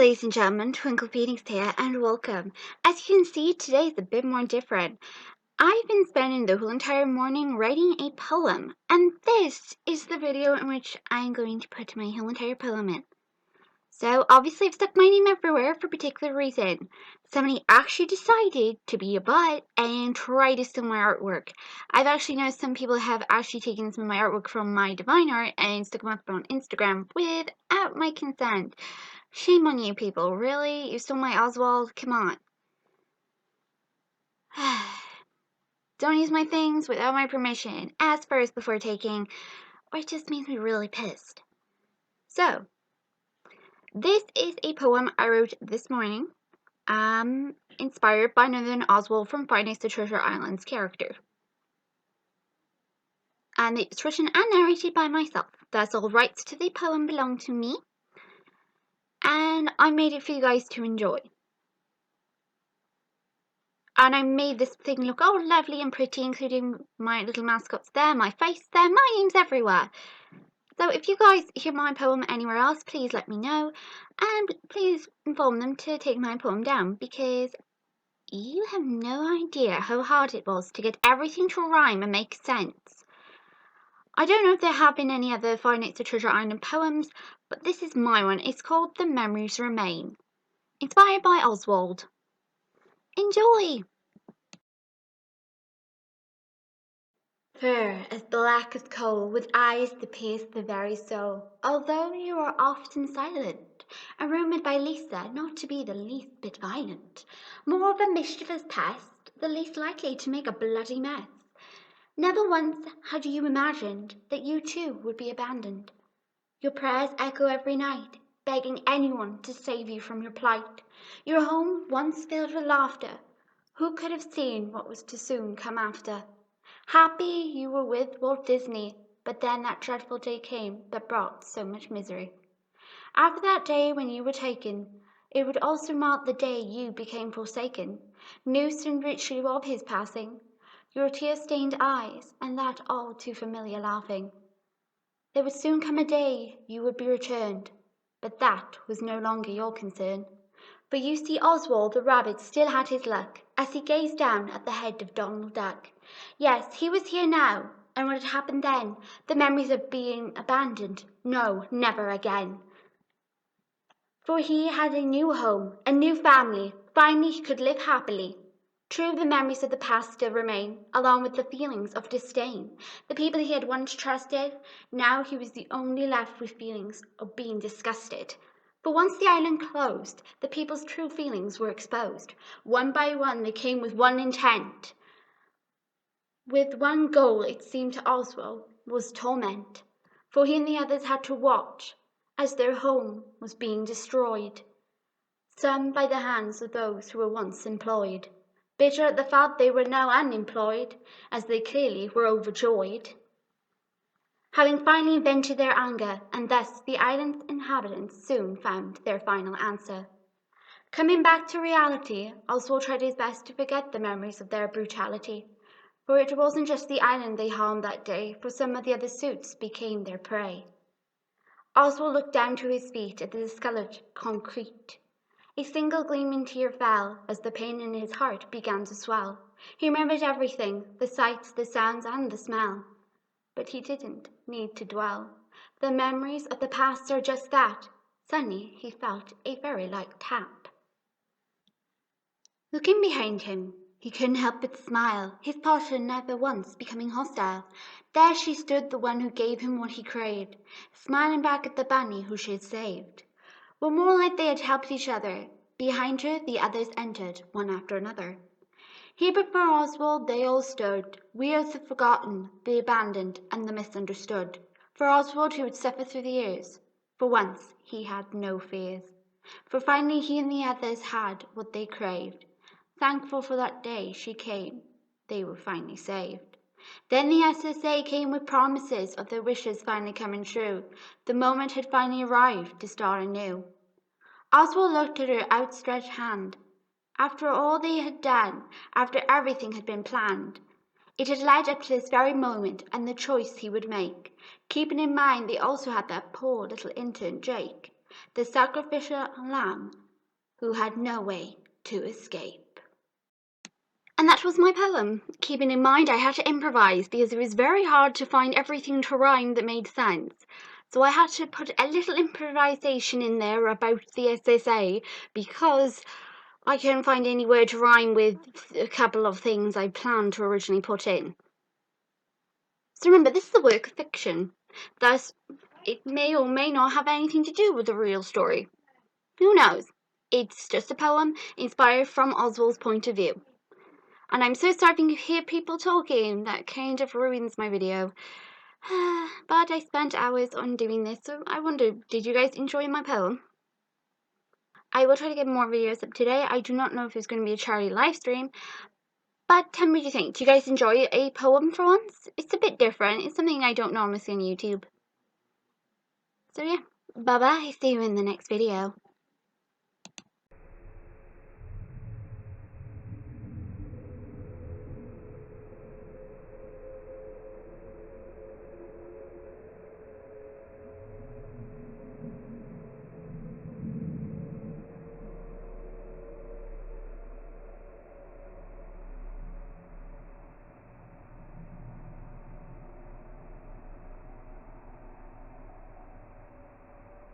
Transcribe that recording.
ladies and gentlemen, TwinklePhoenix here, and welcome. As you can see, today is a bit more different. I've been spending the whole entire morning writing a poem, and this is the video in which I'm going to put my whole entire poem in. So, obviously I've stuck my name everywhere for a particular reason. Somebody actually decided to be a butt and try to steal my artwork. I've actually noticed some people have actually taken some of my artwork from my divine art and stuck them up on Instagram without my consent. Shame on you people, really? You stole my Oswald? Come on. Don't use my things without my permission. Ask first before taking, or it just makes me really pissed. So, this is a poem I wrote this morning, inspired by none other than Oswald from FNATI The Treasure Island's character. And it's written and narrated by myself. Thus, all rights to the poem belong to me, and I made it for you guys to enjoy. And I made this thing look all lovely and pretty, including my little mascots there, my face there, my name's everywhere. So if you guys hear my poem anywhere else, please let me know, and please inform them to take my poem down, because you have no idea how hard it was to get everything to rhyme and make sense. I don't know if there have been any other FNATI The Treasure Island poems, but this is my one. It's called The Memories Remain, inspired by Oswald. Enjoy! Fur as black as coal, with eyes that pierce the very soul. Although you are often silent, and rumoured by Lisa not to be the least bit violent, more of a mischievous pest, the least likely to make a bloody mess. Never once had you imagined that you too would be abandoned. Your prayers echo every night, begging anyone to save you from your plight. Your home once filled with laughter, who could have seen what was to soon come after? Happy you were with Walt Disney, but then that dreadful day came that brought so much misery. After that day when you were taken, it would also mark the day you became forsaken, noosed and richly of his passing, your tear-stained eyes, and that all too familiar laughing. There would soon come a day you would be returned, but that was no longer your concern. For you see Oswald the rabbit still had his luck, as he gazed down at the head of Donald Duck. Yes, he was here now, and what had happened then, the memories of being abandoned, no, never again. For he had a new home, a new family, finally he could live happily. True, the memories of the past still remain, along with the feelings of disdain. The people he had once trusted, now he was the only left with feelings of being disgusted. For once the island closed, the people's true feelings were exposed. One by one they came with one intent. With one goal, it seemed to Oswald, was torment. For he and the others had to watch as their home was being destroyed. Some by the hands of those who were once employed. Bitter at the thought they were now unemployed, as they clearly were overjoyed, having finally vented their anger, and thus the island's inhabitants soon found their final answer. Coming back to reality, Oswald tried his best to forget the memories of their brutality, for it wasn't just the island they harmed that day, for some of the other suits became their prey. Oswald looked down to his feet at the discolored concrete. A single gleaming tear fell as the pain in his heart began to swell. He remembered everything, the sights, the sounds, and the smell. But he didn't need to dwell. The memories of the past are just that. Suddenly he felt a very light tap. Looking behind him, he couldn't help but smile, his posture never once becoming hostile. There she stood, the one who gave him what he craved, smiling back at the bunny who she had saved. Were more like they had helped each other. Behind her the others entered, one after another. Here before Oswald they all stood, weird the forgotten, the abandoned, and the misunderstood. For Oswald who would suffer through the years, for once he had no fears. For finally he and the others had what they craved. Thankful for that day she came, they were finally saved. Then the SSA came with promises of their wishes finally coming true. The moment had finally arrived to start anew. Oswald looked at her outstretched hand. After all they had done, after everything had been planned, it had led up to this very moment and the choice he would make, keeping in mind they also had that poor little intern Jake. the sacrificial lamb who had no way to escape. And that was my poem, keeping in mind I had to improvise because it was very hard to find everything to rhyme that made sense. So I had to put a little improvisation in there about the SSA because I couldn't find any word to rhyme with a couple of things I planned to originally put in. So remember, this is a work of fiction, thus it may or may not have anything to do with the real story. Who knows? It's just a poem inspired from Oswald's point of view. And I'm so starting to hear people talking, that kind of ruins my video. But I spent hours on doing this, so I wonder, did you guys enjoy my poem? I will try to get more videos up today. I do not know if there's going to be a charity live stream, but tell me what you think. Do you guys enjoy a poem for once? It's a bit different. It's something I don't normally see on YouTube. So yeah, bye bye. See you in the next video.